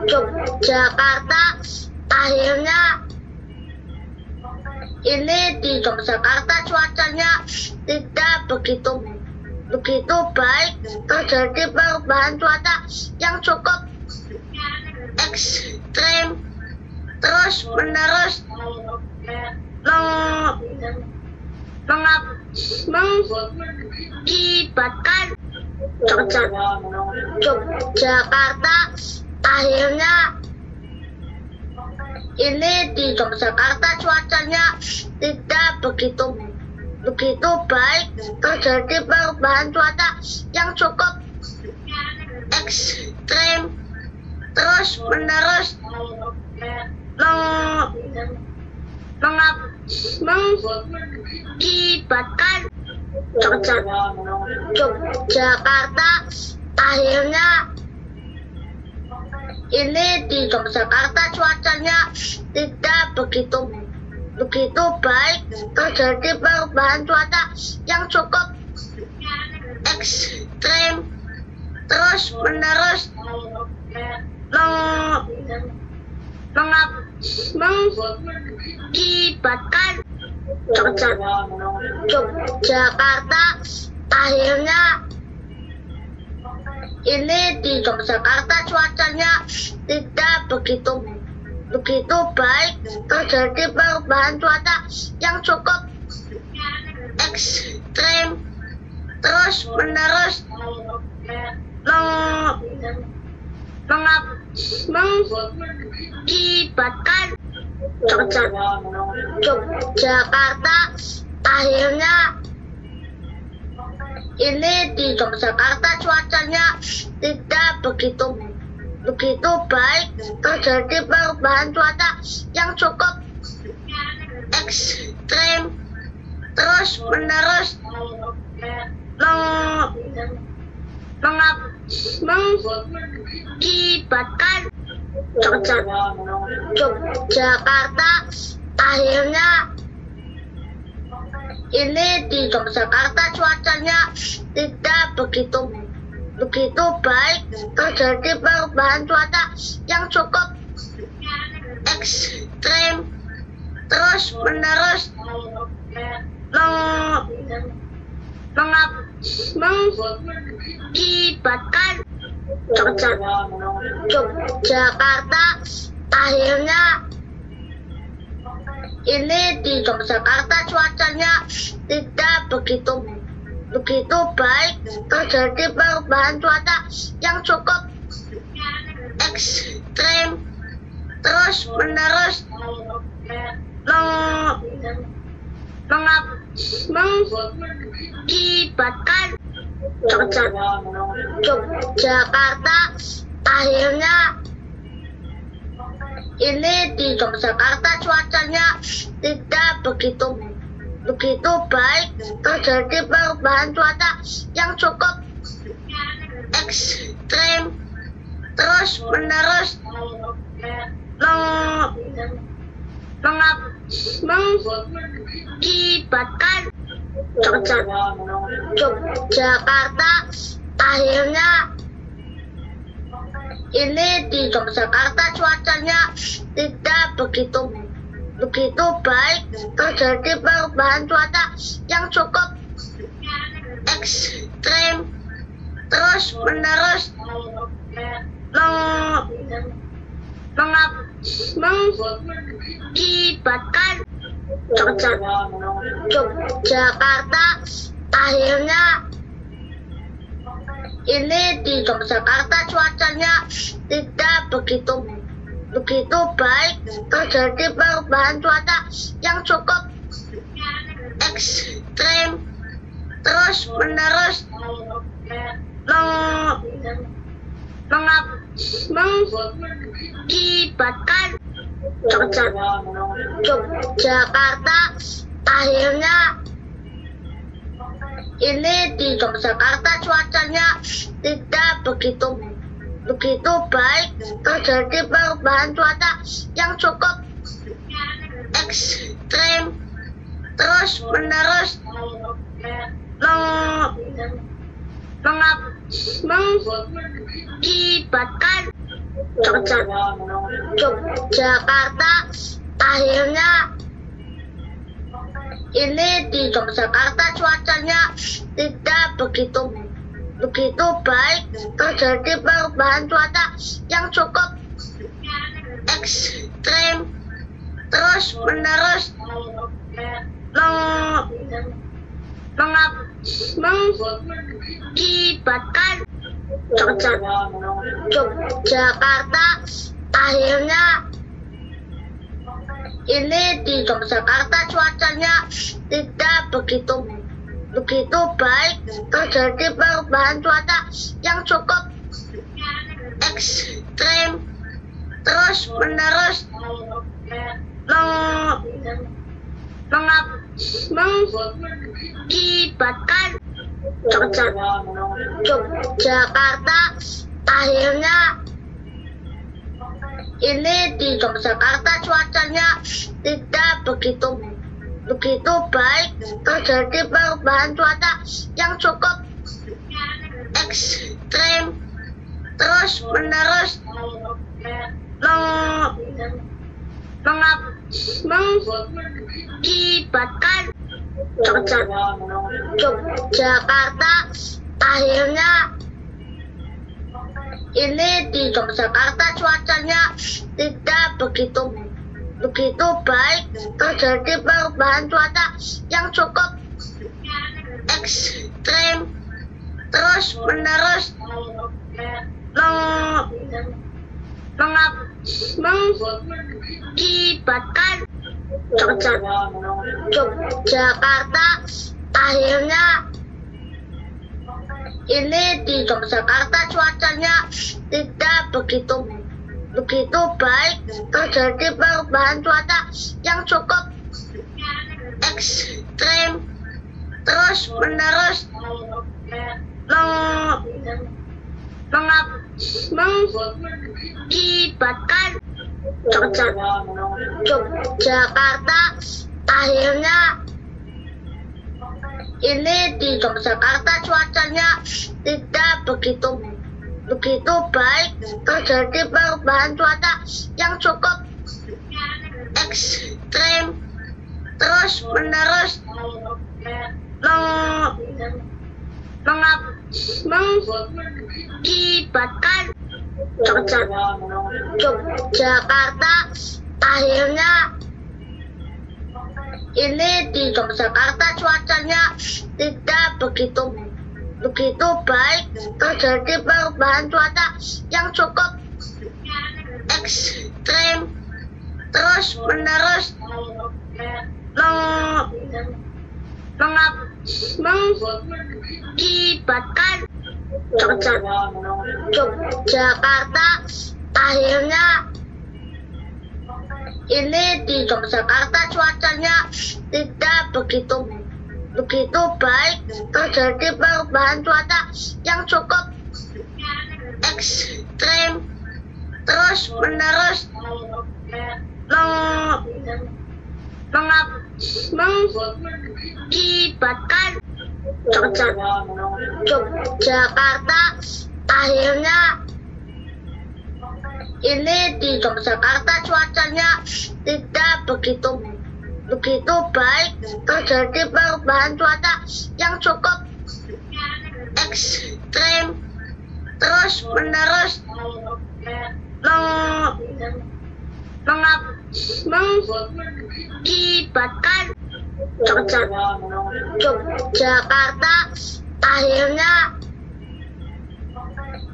Yogyakarta. Akhirnya ini di Yogyakarta cuacanya tidak begitu baik, terjadi perubahan cuaca yang cukup ekstrim terus menerus mengakibatkan Yogyakarta. Akhirnya ini di Yogyakarta cuacanya tidak begitu baik, terjadi perubahan cuaca yang cukup ekstrim terus menerus mengakibatkan Yogyakarta. Akhirnya ini di Yogyakarta cuacanya tidak begitu baik, terjadi perubahan cuaca yang cukup ekstrim terus menerus mengakibatkan Yogyakarta. Akhirnya ini di Yogyakarta cuacanya tidak begitu baik, terjadi perubahan cuaca yang cukup ekstrim terus menerus mengakibatkan Yogyakarta. Akhirnya ini di Yogyakarta cuacanya tidak begitu baik, terjadi perubahan cuaca yang cukup ekstrim terus menerus mengakibatkan Yogyakarta. Akhirnya ini di Yogyakarta cuacanya tidak begitu baik, terjadi perubahan cuaca yang cukup ekstrim terus menerus mengakibatkan Yogyakarta. Akhirnya ini di Yogyakarta cuacanya tidak begitu baik, terjadi perubahan cuaca yang cukup ekstrim terus menerus mengakibatkan Yogyakarta. Akhirnya ini di Yogyakarta cuacanya tidak begitu baik, terjadi perubahan cuaca yang cukup ekstrim terus menerus mengakibatkan Yogyakarta. Akhirnya ini di Yogyakarta cuacanya tidak begitu baik, terjadi perubahan cuaca yang cukup ekstrim terus menerus mengakibatkan Yogyakarta. Akhirnya ini di Yogyakarta cuacanya tidak begitu baik, terjadi perubahan cuaca yang cukup ekstrim terus menerus mengakibatkan Yogyakarta. Akhirnya ini di Yogyakarta cuacanya tidak begitu baik, terjadi perubahan cuaca yang cukup ekstrim terus menerus mengakibatkan mengakibatkan Yogyakarta akhirnya ini di Yogyakarta cuacanya tidak begitu baik, terjadi perubahan cuaca yang cukup ekstrem terus menerus mengakibatkan Yogyakarta akhirnya ini di Yogyakarta cuacanya tidak begitu baik, terjadi perubahan cuaca yang cukup ekstrem terus menerus mengakibatkan Yogyakarta akhirnya ini di Yogyakarta cuacanya tidak begitu baik, terjadi perubahan cuaca yang cukup ekstrem terus menerus mengakibatkan Yogyakarta akhirnya ini di Yogyakarta cuacanya tidak begitu baik, terjadi perubahan cuaca yang cukup ekstrem terus menerus mengakibatkan Yogyakarta akhirnya ini di Yogyakarta cuacanya tidak begitu baik, terjadi perubahan cuaca yang cukup ekstrem terus menerus mengakibatkan Yogyakarta akhirnya ini di Yogyakarta cuacanya tidak begitu baik, terjadi perubahan cuaca yang cukup ekstrem terus menerus mengakibatkan Yogyakarta akhirnya ini di Yogyakarta cuacanya tidak begitu baik, terjadi perubahan cuaca yang cukup ekstrem terus menerus mengakibatkan Yogyakarta akhirnya ini di Yogyakarta cuacanya tidak begitu baik, terjadi perubahan cuaca yang cukup ekstrem terus menerus mengakibatkan Yogyakarta akhirnya ini di Yogyakarta cuacanya tidak begitu baik, terjadi perubahan cuaca yang cukup ekstrem terus menerus mengakibatkan Yogyakarta akhirnya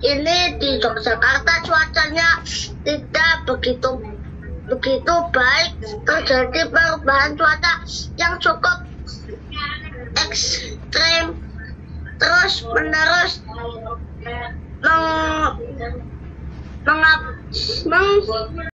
ini di Yogyakarta cuacanya tidak begitu baik, terjadi perubahan cuaca yang cukup ekstrem terus menerus mengakibatkan